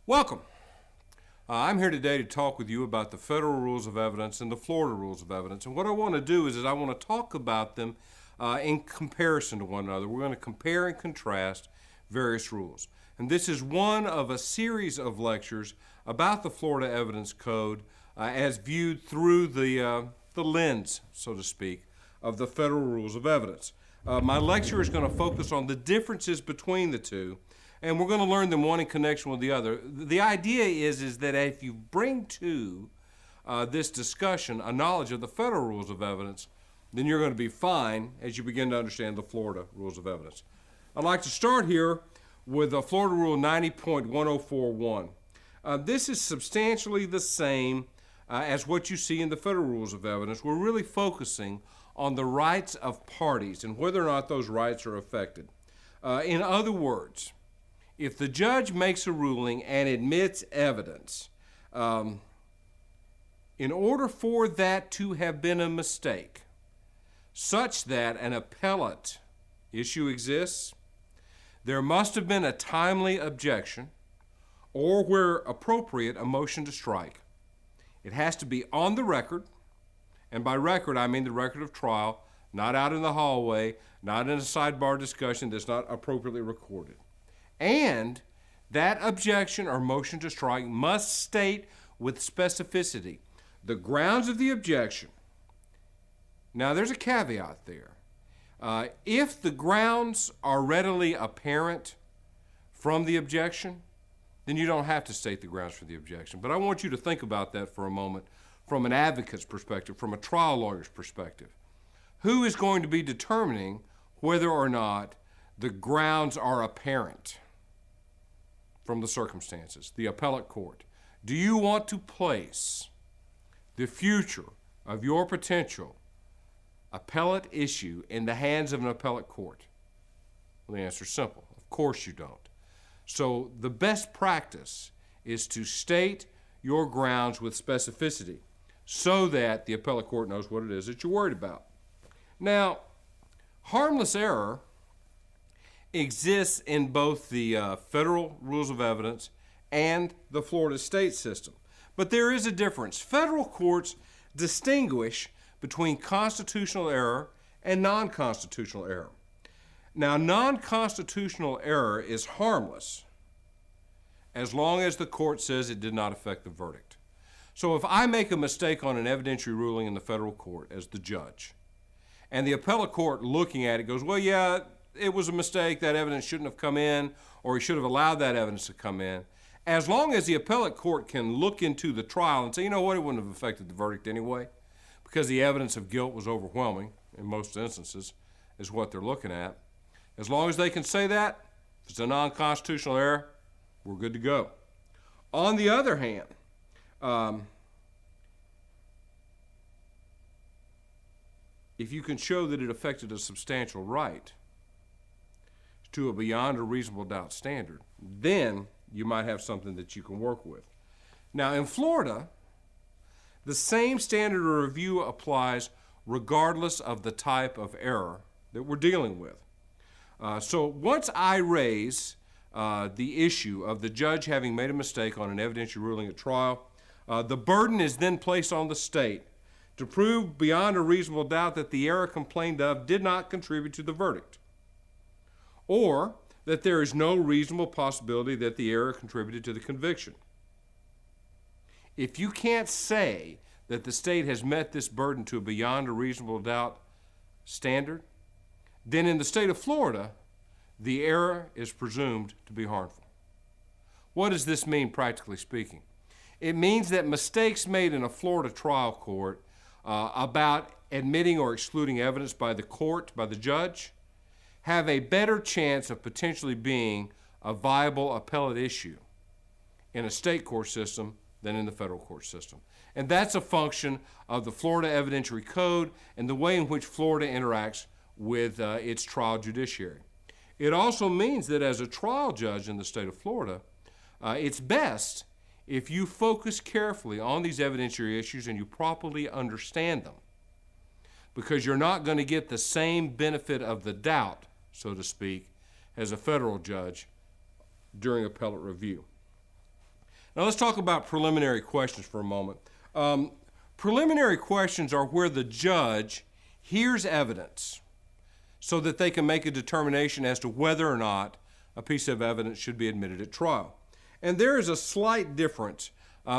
Welcome. I'm here today to talk with you about the federal rules of evidence and the Florida rules of evidence. And what I want to do is I want to talk about them in comparison to one another. We're going to compare and contrast various rules. And this is one of a series of lectures about the Florida Evidence Code as viewed through the lens, so to speak, of the federal rules of evidence. My lecture is going to focus on the differences between the two, and we're going to learn them one in connection with the other. The idea is that if you bring to this discussion a knowledge of the federal rules of evidence, then you're going to be fine as you begin to understand the Florida rules of evidence. I'd like to start here with Florida Rule 90.1041. This is substantially the same as what you see in the federal rules of evidence. We're really focusing on the rights of parties and whether or not those rights are affected. In other words, if the judge makes a ruling and admits evidence, in order for that to have been a mistake, such that an appellate issue exists, there must have been a timely objection, or where appropriate, a motion to strike. It has to be on the record, and by record I mean the record of trial, not out in the hallway, not in a sidebar discussion that's not appropriately recorded. And that objection or motion to strike must state with specificity the grounds of the objection. Now there's a caveat there. If the grounds are readily apparent from the objection, then you don't have to state the grounds for the objection. But I want you to think about that for a moment from an advocate's perspective, from a trial lawyer's perspective. Who is going to be determining whether or not the grounds are apparent from the circumstances? The appellate court. Do you want to place the future of your potential appellate issue in the hands of an appellate court? Well, the answer is simple. Of course you don't. So the best practice is to state your grounds with specificity so that the appellate court knows what it is that you're worried about. Now, harmless error exists in both the federal rules of evidence and the Florida state system. But there is a difference. Federal courts distinguish between constitutional error and non-constitutional error. Now, non-constitutional error is harmless as long as the court says it did not affect the verdict. So if I make a mistake on an evidentiary ruling in the federal court as the judge, and the appellate court looking at it goes, well, yeah, it was a mistake, that evidence shouldn't have come in, or he should have allowed that evidence to come in, as long as the appellate court can look into the trial and say, you know what, it wouldn't have affected the verdict anyway, because the evidence of guilt was overwhelming, in most instances, is what they're looking at. As long as they can say that, if it's a non-constitutional error, we're good to go. On the other hand, if you can show that it affected a substantial right to a beyond a reasonable doubt standard, then you might have something that you can work with. Now, in Florida, the same standard of review applies regardless of the type of error that we're dealing with. So once I raise the issue of the judge having made a mistake on an evidentiary ruling at trial, the burden is then placed on the state to prove beyond a reasonable doubt that the error complained of did not contribute to the verdict, or that there is no reasonable possibility that the error contributed to the conviction. If you can't say that the state has met this burden to a beyond a reasonable doubt standard, then in the state of Florida, the error is presumed to be harmful. What does this mean, practically speaking? It means that mistakes made in a Florida trial court about admitting or excluding evidence by the court, by the judge, have a better chance of potentially being a viable appellate issue in a state court system than in the federal court system. And that's a function of the Florida Evidentiary Code and the way in which Florida interacts with its trial judiciary. It also means that as a trial judge in the state of Florida, it's best if you focus carefully on these evidentiary issues and you properly understand them, because you're not going to get the same benefit of the doubt, so to speak, as a federal judge during appellate review. Now let's talk about preliminary questions for a moment. Preliminary questions are where the judge hears evidence so that they can make a determination as to whether or not a piece of evidence should be admitted at trial. And there is a slight difference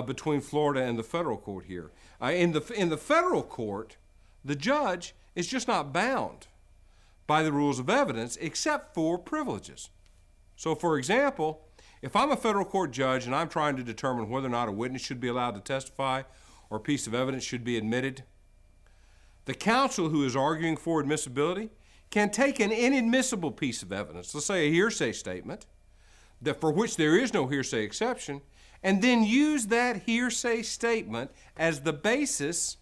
between Florida and the federal court here. In the federal court, the judge is just not bound by the rules of evidence except for privileges. So for example, if I'm a federal court judge and I'm trying to determine whether or not a witness should be allowed to testify or a piece of evidence should be admitted, the counsel who is arguing for admissibility can take an inadmissible piece of evidence, let's say a hearsay statement, that for which there is no hearsay exception, and then use that hearsay statement as the basis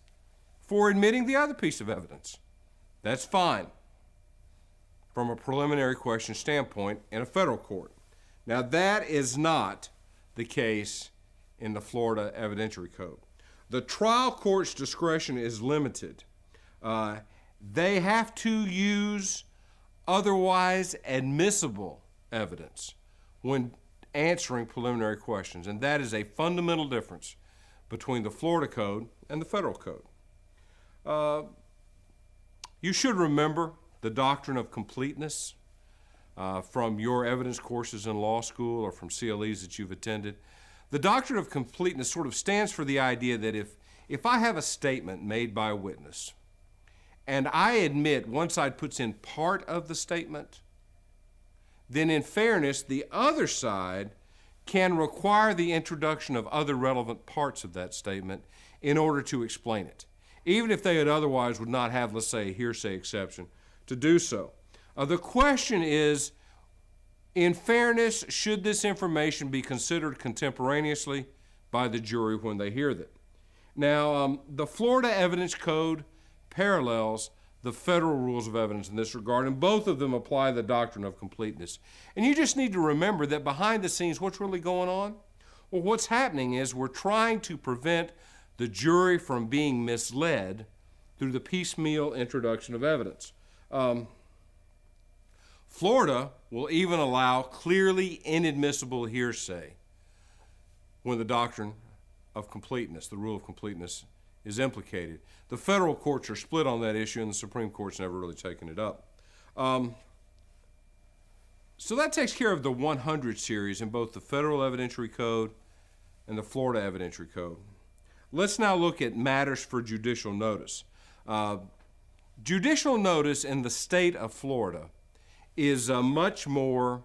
for admitting the other piece of evidence. That's fine from a preliminary question standpoint in a federal court. Now that is not the case in the Florida Evidentiary Code. The trial court's discretion is limited. They have to use otherwise admissible evidence when answering preliminary questions, and that is a fundamental difference between the Florida Code and the federal code. You should remember the doctrine of completeness from your evidence courses in law school or from CLEs that you've attended. The doctrine of completeness sort of stands for the idea that if I have a statement made by a witness and I admit one side puts in part of the statement, then in fairness, the other side can require the introduction of other relevant parts of that statement in order to explain it, even if they had otherwise would not have, let's say, a hearsay exception to do so. The question is, in fairness, should this information be considered contemporaneously by the jury when they hear it? Now, the Florida Evidence Code parallels the federal rules of evidence in this regard, and both of them apply the doctrine of completeness. And you just need to remember that behind the scenes, what's really going on? Well, what's happening is we're trying to prevent the jury from being misled through the piecemeal introduction of evidence. Florida will even allow clearly inadmissible hearsay when the doctrine of completeness, the rule of completeness, is implicated. The federal courts are split on that issue, and the Supreme Court's never really taken it up. So that takes care of the 100 series in both the Federal Evidentiary Code and the Florida Evidentiary Code. Let's now look at matters for judicial notice. Judicial notice in the state of Florida is much more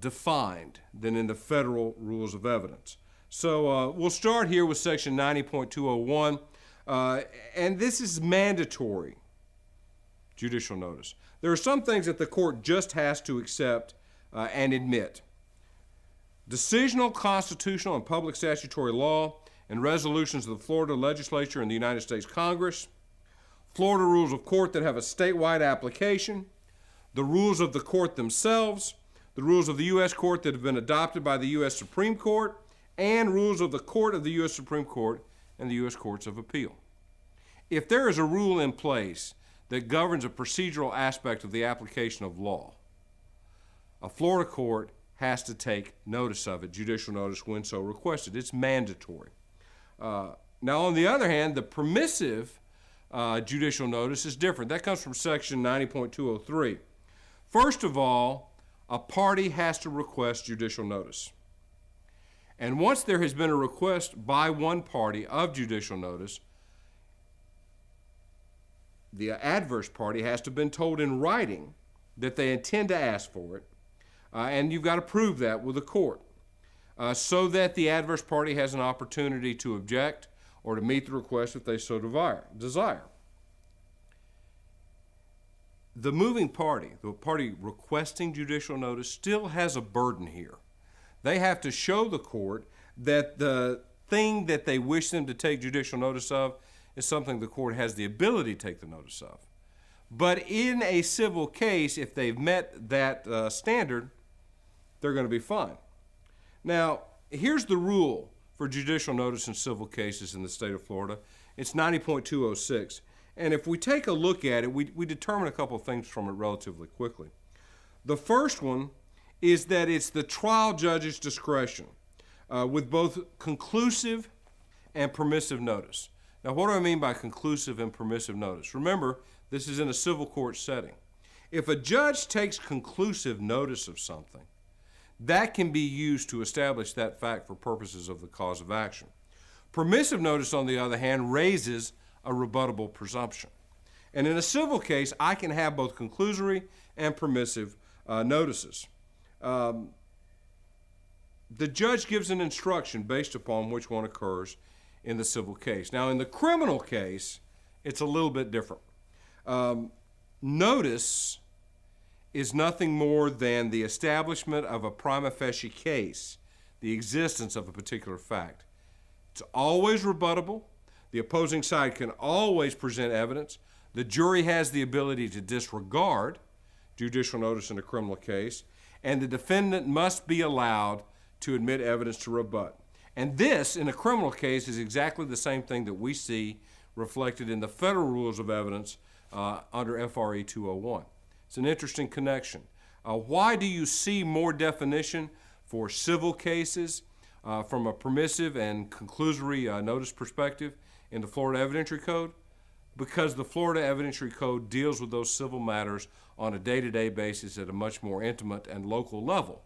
defined than in the federal rules of evidence. So we'll start here with section 90.201, and this is mandatory judicial notice. There are some things that the court just has to accept and admit. Decisional, constitutional, and public statutory law and resolutions of the Florida Legislature and the United States Congress, Florida rules of court that have a statewide application, the rules of the court themselves, the rules of the U.S. court that have been adopted by the U.S. Supreme Court, and rules of the court of the U.S. Supreme Court and the U.S. Courts of Appeal. If there is a rule in place that governs a procedural aspect of the application of law, a Florida court has to take notice of it, judicial notice when so requested. It's mandatory. Now, on the other hand, the permissive judicial notice is different. That comes from section 90.203. First of all, a party has to request judicial notice. And once there has been a request by one party of judicial notice, the adverse party has to have been told in writing that they intend to ask for it, and you've got to prove that with the court so that the adverse party has an opportunity to object or to meet the request if they so desire. The moving party, the party requesting judicial notice, still has a burden here. They have to show the court that the thing that they wish them to take judicial notice of is something the court has the ability to take the notice of. But in a civil case, if they've met that standard, they're going to be fine. Now, here's the rule for judicial notice in civil cases in the state of Florida. It's 90.206. And if we take a look at it, we determine a couple of things from it relatively quickly. The first one is that it's the trial judge's discretion with both conclusive and permissive notice. Now, what do I mean by conclusive and permissive notice? Remember, this is in a civil court setting. If a judge takes conclusive notice of something, that can be used to establish that fact for purposes of the cause of action. Permissive notice, on the other hand, raises a rebuttable presumption. And in a civil case, I can have both conclusory and permissive notices. The judge gives an instruction based upon which one occurs in the civil case. Now, in the criminal case, it's a little bit different. Notice is nothing more than the establishment of a prima facie case, the existence of a particular fact. It's always rebuttable. The opposing side can always present evidence. The jury has the ability to disregard judicial notice in a criminal case, and the defendant must be allowed to admit evidence to rebut. And this, in a criminal case, is exactly the same thing that we see reflected in the federal rules of evidence under FRE 201. It's an interesting connection. Why do you see more definition for civil cases from a permissive and conclusory notice perspective in the Florida Evidentiary Code? Because the Florida Evidentiary Code deals with those civil matters on a day-to-day basis at a much more intimate and local level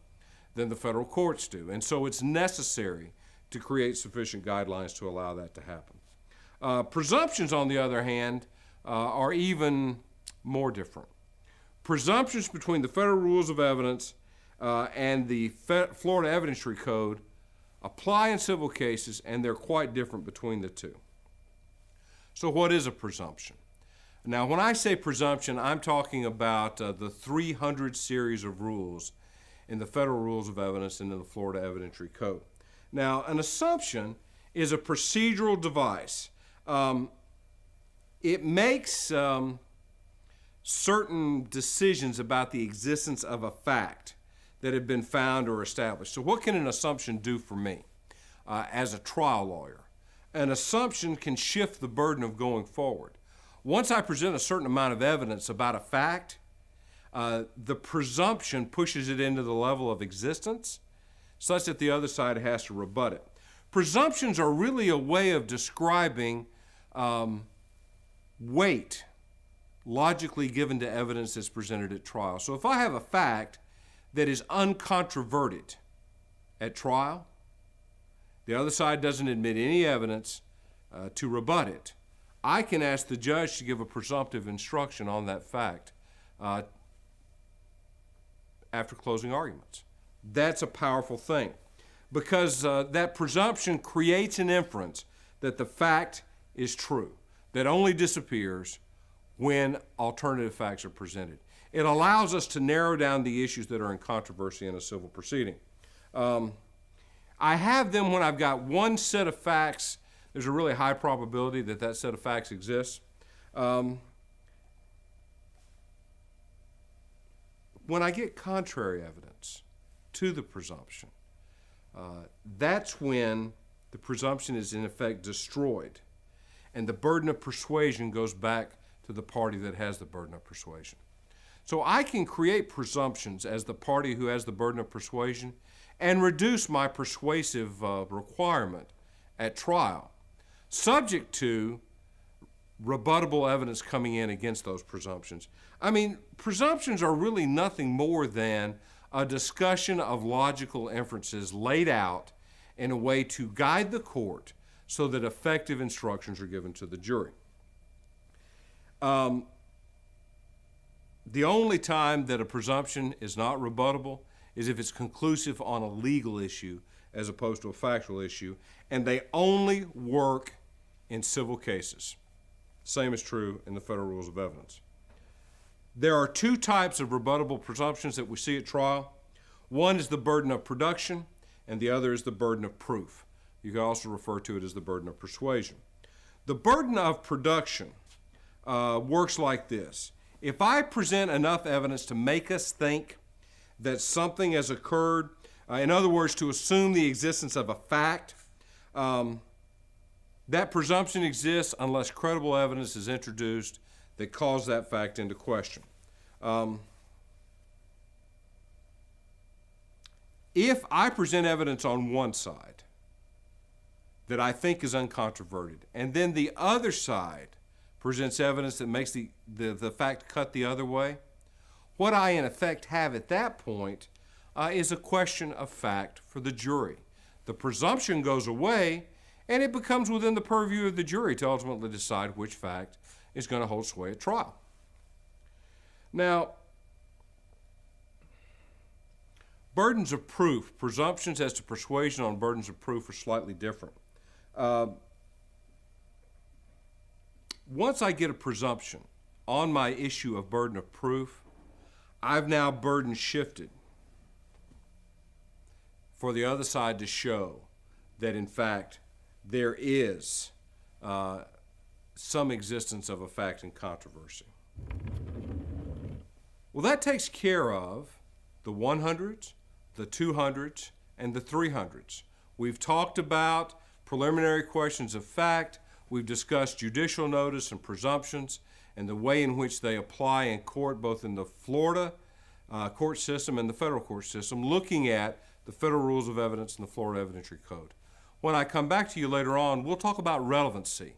than the federal courts do. And so it's necessary to create sufficient guidelines to allow that to happen. Presumptions, on the other hand, are even more different. Presumptions between the federal rules of evidence and the Florida Evidentiary Code apply in civil cases, and they're quite different between the two. So what is a presumption? Now, when I say presumption, I'm talking about the 300 series of rules in the federal rules of evidence and in the Florida Evidentiary Code. Now, an assumption is a procedural device. It makes certain decisions about the existence of a fact that have been found or established. So what can an assumption do for me as a trial lawyer? An assumption can shift the burden of going forward. Once I present a certain amount of evidence about a fact, the presumption pushes it into the level of existence such that the other side has to rebut it. Presumptions are really a way of describing weight logically given to evidence that's presented at trial. So if I have a fact that is uncontroverted at trial, the other side doesn't admit any evidence to rebut it, I can ask the judge to give a presumptive instruction on that fact after closing arguments. That's a powerful thing because that presumption creates an inference that the fact is true, that only disappears when alternative facts are presented. It allows us to narrow down the issues that are in controversy in a civil proceeding. I have them when I've got one set of facts. There's a really high probability that that set of facts exists. When I get contrary evidence to the presumption, that's when the presumption is in effect destroyed, and the burden of persuasion goes back to the party that has the burden of persuasion. So I can create presumptions as the party who has the burden of persuasion and reduce my persuasive requirement at trial, subject to rebuttable evidence coming in against those presumptions. I mean, presumptions are really nothing more than a discussion of logical inferences laid out in a way to guide the court so that effective instructions are given to the jury. The only time that a presumption is not rebuttable is if it's conclusive on a legal issue as opposed to a factual issue, and they only work in civil cases. Same is true in the federal rules of evidence. There are two types of rebuttable presumptions that we see at trial. One is the burden of production, and the other is the burden of proof. You can also refer to it as the burden of persuasion. The burden of production works like this. If I present enough evidence to make us think that something has occurred, in other words, to assume the existence of a fact, that presumption exists unless credible evidence is introduced that calls that fact into question. if I present evidence on one side that I think is uncontroverted, and then the other side presents evidence that makes the fact cut the other way, what I in effect have at that point is a question of fact for the jury. The presumption goes away, and it becomes within the purview of the jury to ultimately decide which fact is going to hold sway at trial. Now, burdens of proof, presumptions as to persuasion on burdens of proof are slightly different. Once I get a presumption on my issue of burden of proof, I've now burden shifted for the other side to show that, in fact, there is some existence of a fact in controversy. Well, that takes care of the 100s, the 200s, and the 300s. We've talked about preliminary questions of fact. We've discussed judicial notice and presumptions and the way in which they apply in court, both in the Florida court system and the federal court system, looking at the federal rules of evidence and the Florida Evidentiary Code. When I come back to you later on, we'll talk about relevancy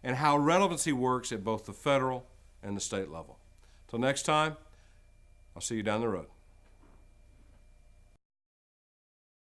and how relevancy works at both the federal and the state level. Till next time, I'll see you down the road.